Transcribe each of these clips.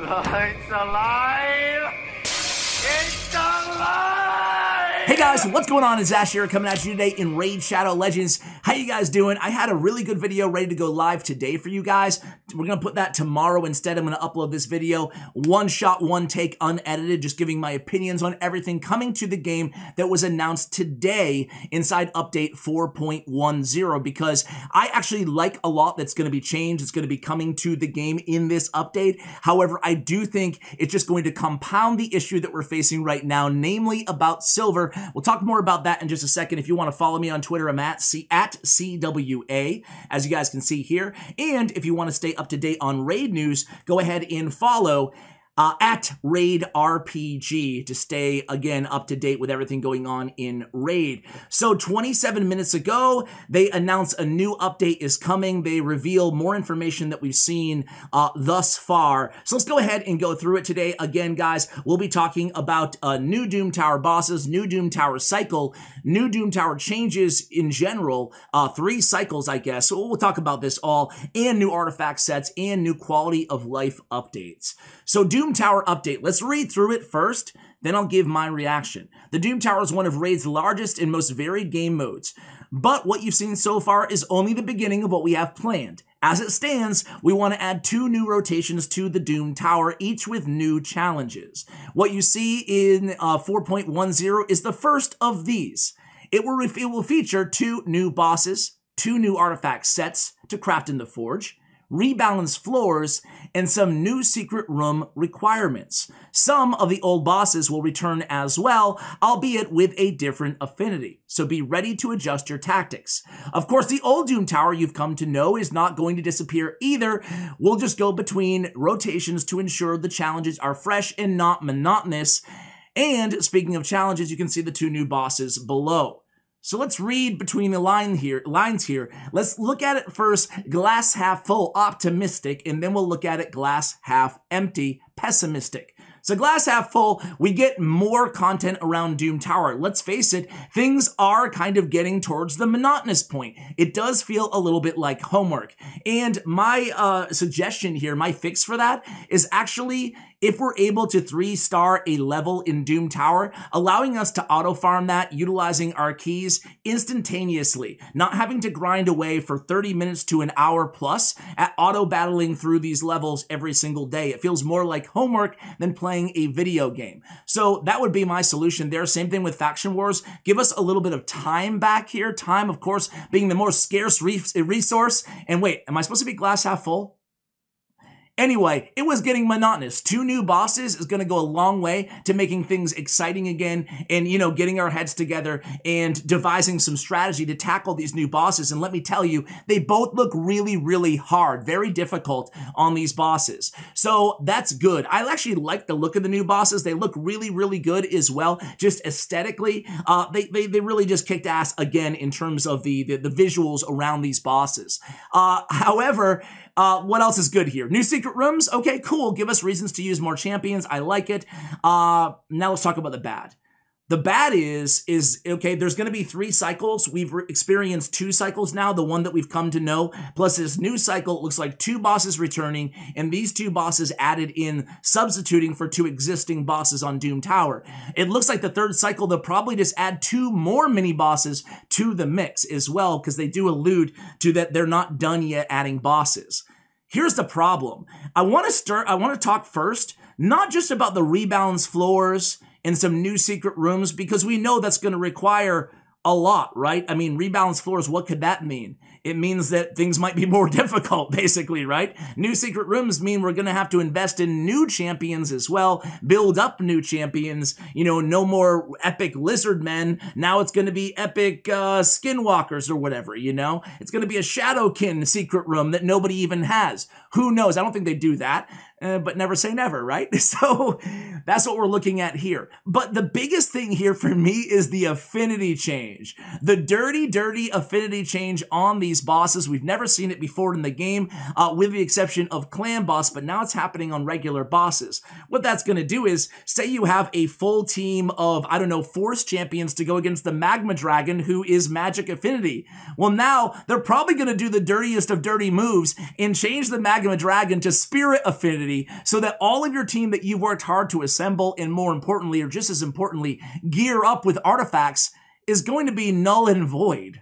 It's alive! It's alive! Hey guys, what's going on? It's Ash here coming at you today in Raid Shadow Legends. How you guys doing? I had a really good video ready to go live today for you guys. We're going to put that tomorrow instead. I'm going to upload this video, one shot, one take, unedited, just giving my opinions on everything coming to the game that was announced today inside update 4.10, because I actually like a lot that's going to be changed. It's going to be coming to the game in this update. However, I do think it's just going to compound the issue that we're facing right now, namely about silver. We'll talk more about that in just a second. If you want to follow me on Twitter, I'm at CWA, as you guys can see here. And if you want to stay up to date on Raid news, go ahead and follow at Raid RPG to stay, again, up to date with everything going on in Raid. So 27 minutes ago, they announced a new update is coming. They reveal more information that we've seen thus far. So let's go ahead and go through it today. Again, guys, we'll be talking about new Doom Tower bosses, new Doom Tower cycle, new Doom Tower changes in general, 3 cycles, I guess. So we'll talk about this all, and new artifact sets, and new quality of life updates. So Doom Tower update. Let's read through it first, then I'll give my reaction. The Doom Tower is one of Raid's largest and most varied game modes, but what you've seen so far is only the beginning of what we have planned. As it stands, we want to add 2 new rotations to the Doom Tower, each with new challenges. What you see in 4.10 is the first of these. It will feature 2 new bosses, 2 new artifact sets to craft in the Forge, rebalance floors, and some new secret room requirements. Some of the old bosses will return as well, albeit with a different affinity, so be ready to adjust your tactics. Of course, the old Doom Tower you've come to know is not going to disappear either. We'll just go between rotations to ensure the challenges are fresh and not monotonous. And speaking of challenges, you can see the 2 new bosses below. So let's read between the lines here. Let's look at it first, glass half full, optimistic, and then we'll look at it glass half empty, pessimistic. So glass half full, we get more content around Doom Tower. Let's face it, things are kind of getting towards the monotonous point. It does feel a little bit like homework. And my suggestion here, my fix for that is actually, if we're able to 3-star a level in Doom Tower, allowing us to auto-farm that, utilizing our keys instantaneously, not having to grind away for 30 minutes to an hour plus at auto-battling through these levels every single day. It feels more like homework than playing a video game. So that would be my solution there. Same thing with Faction Wars. Give us a little bit of time back here. Time, of course, being the more scarce resource. And wait, am I supposed to be glass half full? Anyway, it was getting monotonous. 2 new bosses is going to go a long way to making things exciting again and, you know, getting our heads together and devising some strategy to tackle these new bosses. And let me tell you, they both look really, really hard, very difficult on these bosses. So that's good. I actually like the look of the new bosses. They look really, really good as well. Just aesthetically, they really just kicked ass again in terms of the visuals around these bosses. However, what else is good here? New secret rooms? Okay, cool. Give us reasons to use more champions. I like it. Now let's talk about the bad. The bad is okay, there's going to be 3 cycles. We've experienced 2 cycles now, the one that we've come to know. Plus this new cycle, it looks like 2 bosses returning, and these 2 bosses added in, substituting for 2 existing bosses on Doom Tower. It looks like the 3rd cycle, they'll probably just add 2 more mini bosses to the mix as well, because they do allude to that they're not done yet adding bosses. Here's the problem. I want to talk first, not just about the rebalance floors and some new secret rooms, because we know that's going to require a lot, right? I mean, rebalance floors, what could that mean? It means that things might be more difficult, basically, right? New secret rooms mean we're going to have to invest in new champions as well, build up new champions, you know, no more epic lizard men. Now it's going to be epic skinwalkers or whatever, you know? It's going to be a Shadowkin secret room that nobody even has. Who knows? I don't think they do that. But never say never, right? So that's what we're looking at here. But the biggest thing here for me is the affinity change. The dirty, dirty affinity change on these bosses. We've never seen it before in the game, with the exception of clan boss, but now it's happening on regular bosses. What that's going to do is, say you have a full team of, I don't know, force champions to go against the magma dragon, who is magic affinity. Well, now they're probably going to do the dirtiest of dirty moves and change the magma dragon to spirit affinity, affinity so that all of your team that you've worked hard to assemble and more importantly, or just as importantly, gear up with artifacts is going to be null and void.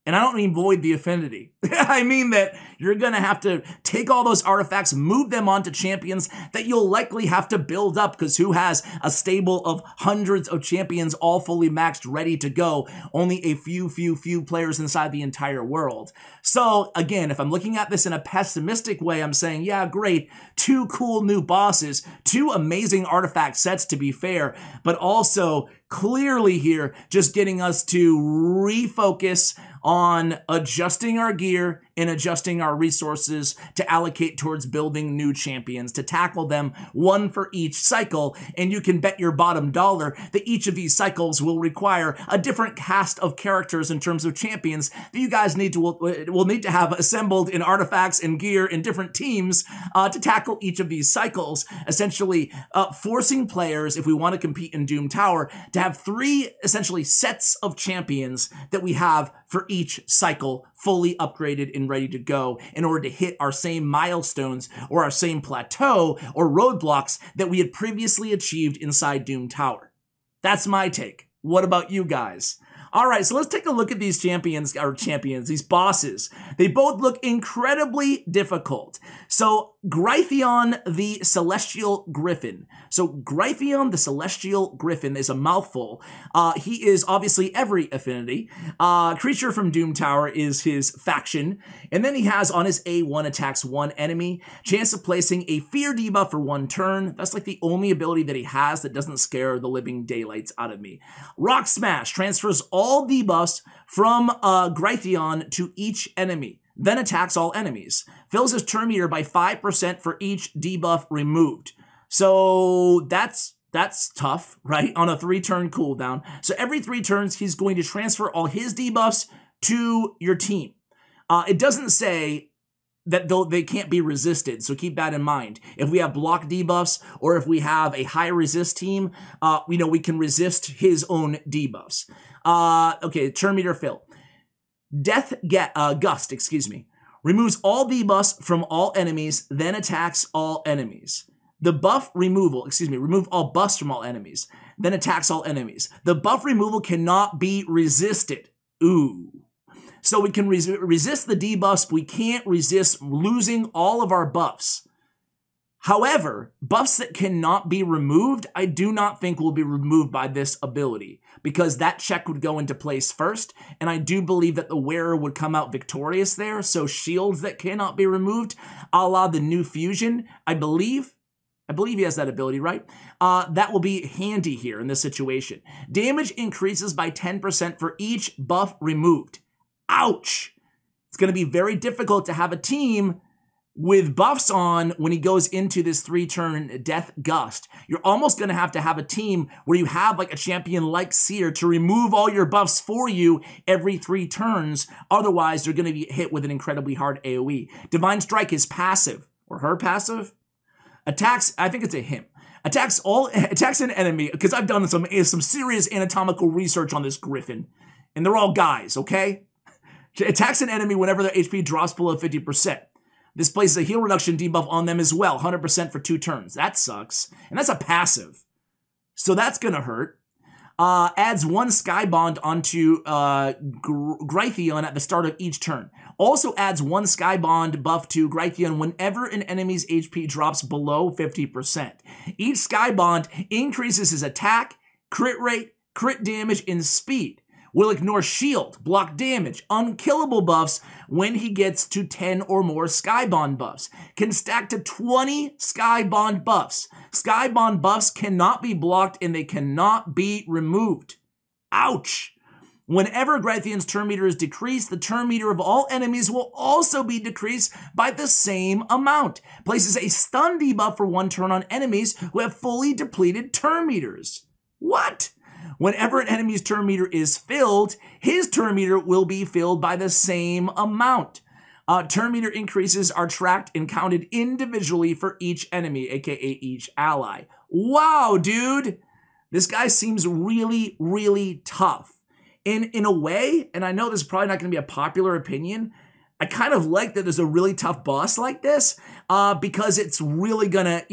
And I don't mean void the affinity. I mean that you're going to have to take all those artifacts, move them onto champions that you'll likely have to build up, because who has a stable of hundreds of champions all fully maxed, ready to go? Only a few players inside the entire world. So again, if I'm looking at this in a pessimistic way, I'm saying, yeah, great, 2 cool new bosses, 2 amazing artifact sets to be fair, but also clearly here just getting us to refocus on adjusting our gear and adjusting our resources to allocate towards building new champions, to tackle them one for each cycle. And you can bet your bottom dollar that each of these cycles will require a different cast of characters in terms of champions that you guys will need to have assembled in artifacts and gear in different teams to tackle each of these cycles, essentially forcing players, if we want to compete in Doom Tower, to have 3 essentially sets of champions that we have for each cycle, fully upgraded and ready to go in order to hit our same milestones or our same plateau or roadblocks that we had previously achieved inside Doom Tower. That's my take. What about you guys? All right, so let's take a look at these these bosses. They both look incredibly difficult. So Grythion the Celestial Griffin. So Grythion the Celestial Griffin is a mouthful. He is obviously every affinity. Creature from Doom Tower is his faction. And then he has on his A1 attacks 1 enemy. Chance of placing a fear debuff for 1 turn. That's like the only ability that he has that doesn't scare the living daylights out of me. Rock Smash transfers all debuffs from Grythion to each enemy, then attacks all enemies. Fills his turn meter by 5% for each debuff removed. So that's tough, right? On a 3-turn cooldown. So every 3 turns, he's going to transfer all his debuffs to your team. It doesn't say that they can't be resisted, so keep that in mind. If we have block debuffs or if we have a high resist team, we can resist his own debuffs. Okay, turn meter fill. Gust, removes all debuffs from all enemies, then attacks all enemies. The buff removal, remove all buffs from all enemies, then attacks all enemies. The buff removal cannot be resisted. Ooh. So we can resist the debuffs, but we can't resist losing all of our buffs. However, buffs that cannot be removed, I do not think will be removed by this ability, because that check would go into place first, and I do believe that the wearer would come out victorious there. So shields that cannot be removed, a la the new fusion, I believe he has that ability, right? That will be handy here in this situation. Damage increases by 10% for each buff removed. Ouch! It's going to be very difficult to have a team with buffs on when he goes into this 3-turn Death Gust. You're almost going to have a team where you have like a champion like Seer to remove all your buffs for you every 3 turns. Otherwise, they're going to be hit with an incredibly hard AoE. Divine Strike is passive, or her passive. Attacks, I think it's a him. Attacks an enemy, because I've done some serious anatomical research on this Griffin, and they're all guys, okay? Attacks an enemy whenever their HP drops below 50%. This places a heal reduction debuff on them as well, 100% for 2 turns. That sucks. And that's a passive. So that's going to hurt. Adds 1 Sky Bond onto Grythion at the start of each turn. Also adds 1 Sky Bond buff to Grythion whenever an enemy's HP drops below 50%. Each Sky Bond increases his attack, crit rate, crit damage, and speed. Will ignore shield, block damage, unkillable buffs when he gets to 10 or more Skybond buffs. Can stack to 20 Skybond buffs. Skybond buffs cannot be blocked and they cannot be removed. Ouch! Whenever Grythion's turn meter is decreased, the turn meter of all enemies will also be decreased by the same amount. Places a stun debuff for 1 turn on enemies who have fully depleted turn meters. What? Whenever an enemy's turn meter is filled, his turn meter will be filled by the same amount. Turn meter increases are tracked and counted individually for each enemy, aka each ally. Wow, dude! This guy seems really, really tough. In a way, and I know this is probably not going to be a popular opinion, I kind of like that there's a really tough boss like this because it's really gonna,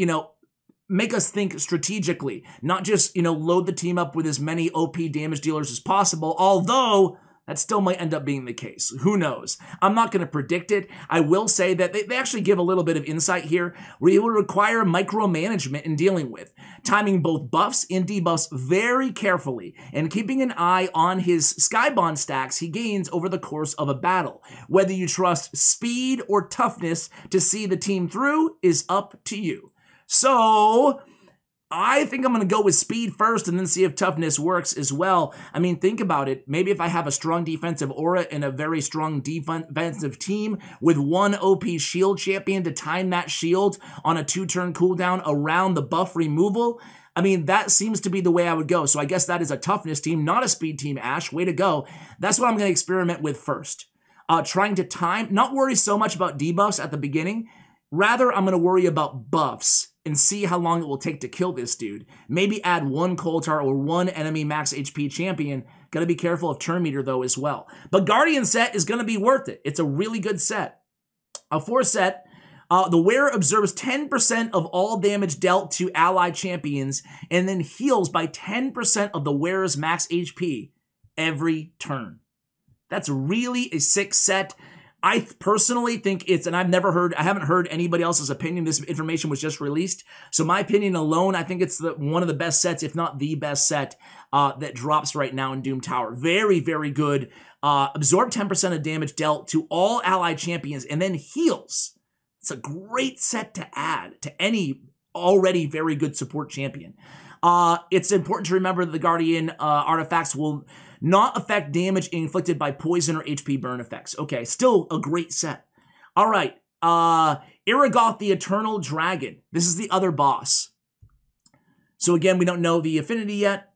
make us think strategically, not just, load the team up with as many OP damage dealers as possible, although that still might end up being the case. Who knows? I'm not going to predict it. I will say that they actually give a little bit of insight here where it will require micromanagement in dealing with, timing both buffs and debuffs very carefully, and keeping an eye on his Skybond stacks he gains over the course of a battle. Whether you trust speed or toughness to see the team through is up to you. So I think I'm going to go with speed first and then see if toughness works as well. I mean, think about it. Maybe if I have a strong defensive aura and a very strong defensive team with one OP shield champion to time that shield on a 2-turn cooldown around the buff removal, I mean, that seems to be the way I would go. So I guess that is a toughness team, not a speed team, Ash. Way to go. That's what I'm going to experiment with first. Trying to time, not worry so much about debuffs at the beginning. Rather, I'm going to worry about buffs and see how long it will take to kill this dude. Maybe add one Coulter or one enemy max HP champion. Gotta be careful of turn meter though as well. But Guardian set is gonna be worth it. It's a really good set. For set, the wearer observes 10% of all damage dealt to ally champions and then heals by 10% of the wearer's max HP every turn. That's really a sick set. I personally think it's, and I haven't heard anybody else's opinion. This information was just released. So my opinion alone, I think it's one of the best sets, if not the best set that drops right now in Doom Tower. Very, very good. Absorb 10% of damage dealt to all allied champions and then heals. It's a great set to add to any already very good support champion. It's important to remember that the Guardian artifacts will not affect damage inflicted by poison or HP burn effects. Okay, still a great set. All right, Iragoth the Eternal Dragon. This is the other boss. So again, we don't know the affinity yet.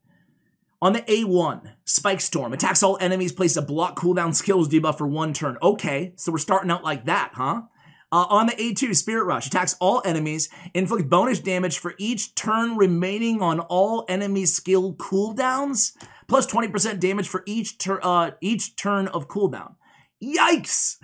On the A1, Spike Storm. Attacks all enemies, places a block cooldown skills debuff for 1 turn. Okay, so we're starting out like that, huh? On the A2, Spirit Rush. Attacks all enemies, inflict bonus damage for each turn remaining on all enemy skill cooldowns, plus 20% damage for each turn of cooldown. Yikes!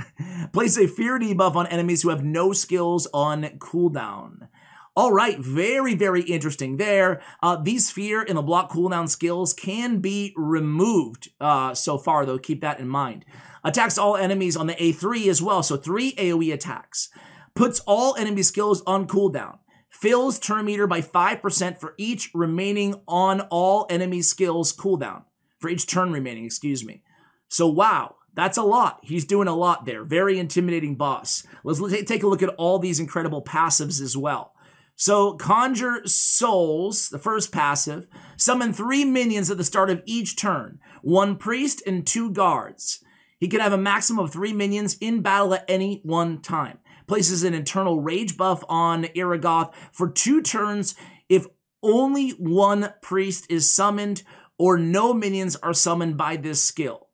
Place a fear debuff on enemies who have no skills on cooldown. All right, very, very interesting there. These fear and the block cooldown skills can be removed so far, though. Keep that in mind. Attacks all enemies on the A3 as well, so 3 AoE attacks. Puts all enemy skills on cooldown. Fills turn meter by 5% for each remaining on all enemy skills cooldown. For each turn remaining, excuse me. So wow, that's a lot. He's doing a lot there. Very intimidating boss. Let's take a look at all these incredible passives as well. So Conjure Souls, the first passive, summon 3 minions at the start of each turn. 1 priest and 2 guards. He can have a maximum of 3 minions in battle at any one time. Places an Eternal Rage buff on Iragoth for 2 turns if only 1 priest is summoned or no minions are summoned by this skill.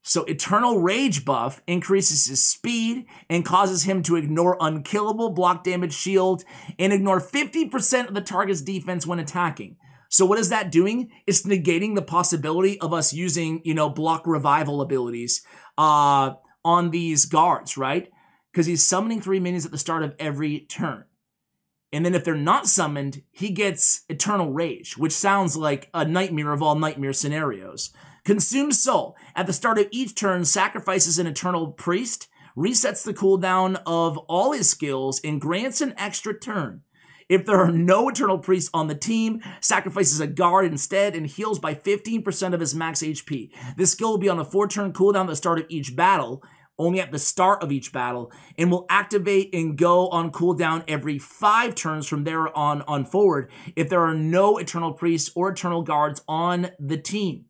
So Eternal Rage buff increases his speed and causes him to ignore unkillable block damage shield and ignore 50% of the target's defense when attacking. So what is that doing? It's negating the possibility of us using, block revival abilities on these guards, right? Because he's summoning 3 minions at the start of every turn. And then if they're not summoned, he gets Eternal Rage, which sounds like a nightmare of all nightmare scenarios. Consume Soul. At the start of each turn, sacrifices an Eternal Priest, resets the cooldown of all his skills, and grants an extra turn. If there are no Eternal Priests on the team, sacrifices a guard instead and heals by 15% of his max HP. This skill will be on a 4-turn cooldown at the start of each battle, only at the start of each battle, and will activate and go on cooldown every 5 turns from there on forward if there are no Eternal Priests or Eternal Guards on the team.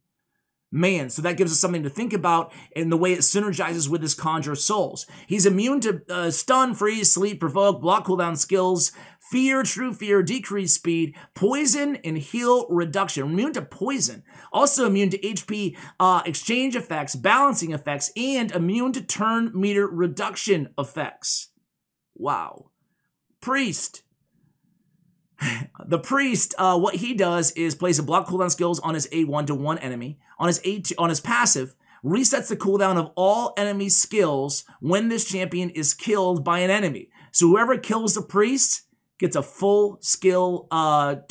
Man, so that gives us something to think about in the way it synergizes with his Conjure Souls. He's immune to stun, freeze, sleep, provoke, block cooldown skills, fear, true fear, decrease speed, poison, and heal reduction. Immune to poison. Also immune to HP exchange effects, balancing effects, and immune to turn meter reduction effects. Wow. Priest. The Priest, what he does is place a block cooldown skills on his A1 to 1 enemy. On his A2, on his passive, resets the cooldown of all enemy skills when this champion is killed by an enemy. So whoever kills the priest gets a full skill turn.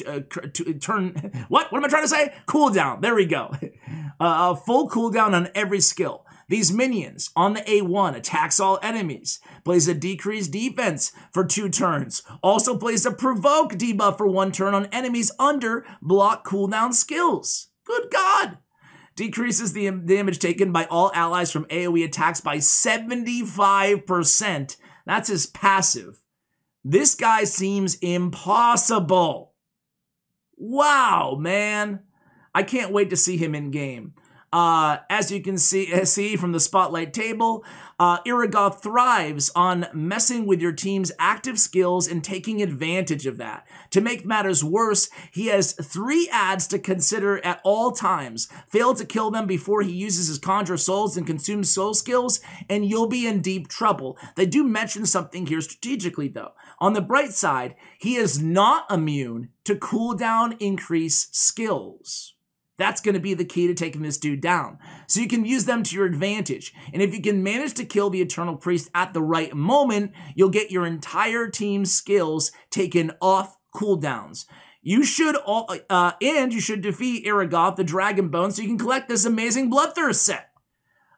What am I trying to say? Cooldown. There we go. A full cooldown on every skill. These minions on the A1 attacks all enemies, plays a decreased defense for 2 turns, also plays a provoke debuff for 1 turn on enemies under block cooldown skills. Good God! Decreases the damage taken by all allies from AoE attacks by 75%. That's his passive. This guy seems impossible. Wow, man. I can't wait to see him in game. As you can see from the spotlight table, Iragoth thrives on messing with your team's active skills and taking advantage of that. To make matters worse, he has 3 adds to consider at all times. Fail to kill them before he uses his Conjure Souls and consumes soul skills, and you'll be in deep trouble. They do mention something here strategically, though. On the bright side, he is not immune to cooldown increase skills. That's going to be the key to taking this dude down. So you can use them to your advantage. And if you can manage to kill the Eternal Priest at the right moment, you'll get your entire team's skills taken off cooldowns. You should you should defeat Iragoth, the Dragonbone, so you can collect this amazing Bloodthirst set.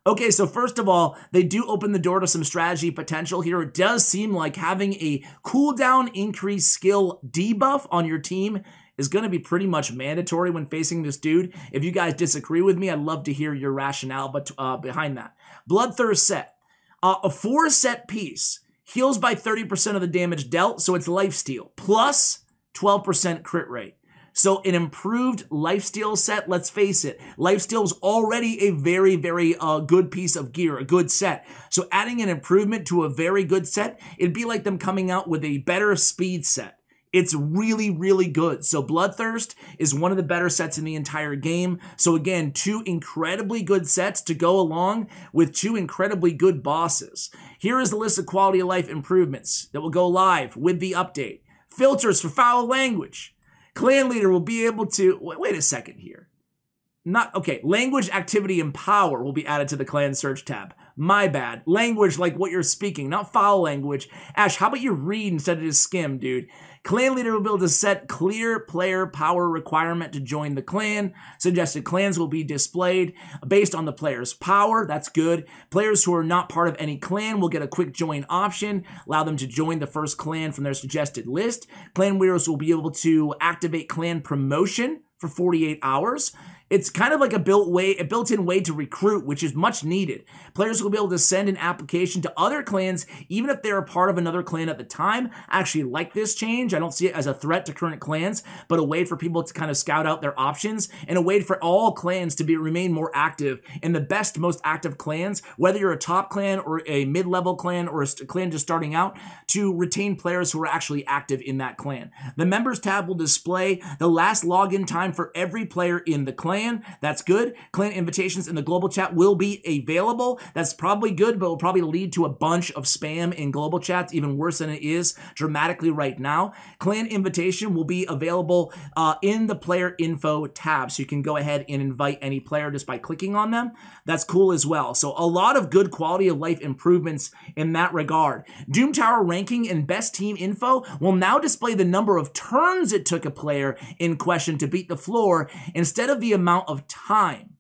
Okay, so first of all, they do open the door to some strategy potential here. It does seem like having a cooldown increase skill debuff on your team is going to be pretty much mandatory when facing this dude. If you guys disagree with me, I'd love to hear your rationale behind that. Bloodthirst set. A 4-set piece. Heals by 30% of the damage dealt, so it's lifesteal. Plus 12% crit rate. So an improved lifesteal set, let's face it, lifesteal is already a very, very good piece of gear, a good set. So adding an improvement to a very good set, it'd be like them coming out with a better speed set. It's really, really good. So Bloodthirst is one of the better sets in the entire game. So again, 2 incredibly good sets to go along with 2 incredibly good bosses. Here is the list of quality of life improvements that will go live with the update. Filters for foul language. Clan leader will be able to, wait a second here. Language, activity, and power will be added to the clan search tab. My bad. Language like what you're speaking, not foul language. Ash, how about you read instead of just skim, dude? Clan leader will be able to set clear player power requirement to join the clan. Suggested clans will be displayed based on the player's power. That's good. Players who are not part of any clan will get a quick join option. Allow them to join the first clan from their suggested list. Clan leaders will be able to activate clan promotion for 48 hours. It's kind of like a built-in way to recruit, which is much needed. Players will be able to send an application to other clans, even if they're a part of another clan at the time. I actually like this change. I don't see it as a threat to current clans, but a way for people to kind of scout out their options and a way for all clans to remain more active and the best, most active clans, whether you're a top clan or a mid-level clan or a clan just starting out, to retain players who are actually active in that clan. The members tab will display the last login time for every player in the clan. That's good. Clan invitations in the global chat will be available. That's probably good, but will probably lead to a bunch of spam in global chats, even worse than it is dramatically right now. Clan invitation will be available in the player info tab, so you can go ahead and invite any player just by clicking on them. That's cool as well. So a lot of good quality of life improvements in that regard. Doom Tower ranking and best team info will now display the number of turns it took a player in question to beat the floor instead of the amount of time.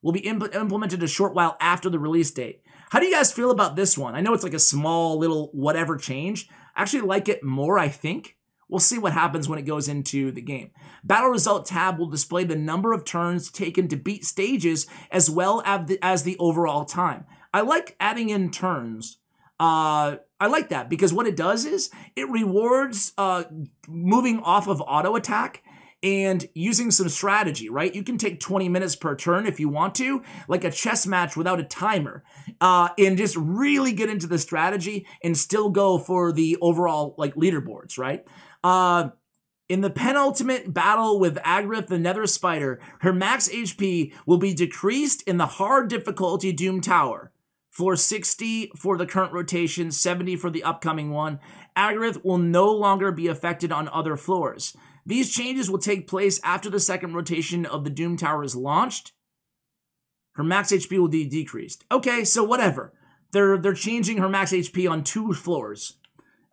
Will be implemented a short while after the release date. How do you guys feel about this one? I know it's like a small little whatever change. I actually like it more, I think. We'll see what happens when it goes into the game. Battle Result tab will display the number of turns taken to beat stages as well as the overall time. I like adding in turns. I like that because what it does is it rewards moving off of auto attack and using some strategy, right? You can take 20 minutes per turn if you want to, like a chess match without a timer, and just really get into the strategy and still go for the overall like leaderboards, right? In the penultimate battle with Iragoth, the Nether Spider, her max HP will be decreased in the hard difficulty Doom Tower. Floor 60 for the current rotation, 70 for the upcoming one. Iragoth will no longer be affected on other floors. These changes will take place after the second rotation of the Doom Tower is launched. Her max HP will be decreased. Okay, so whatever. They're changing her max HP on 2 floors.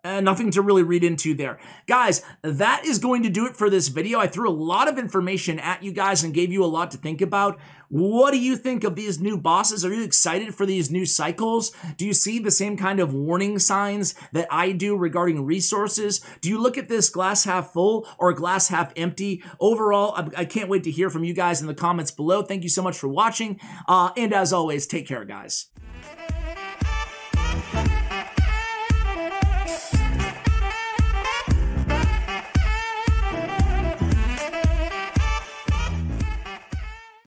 Nothing to really read into there. Guys, that is going to do it for this video. I threw a lot of information at you guys and gave you a lot to think about. What do you think of these new bosses? Are you excited for these new cycles? Do you see the same kind of warning signs that I do regarding resources? Do you look at this glass half full or glass half empty? Overall, I can't wait to hear from you guys in the comments below. Thank you so much for watching. And as always, take care, guys.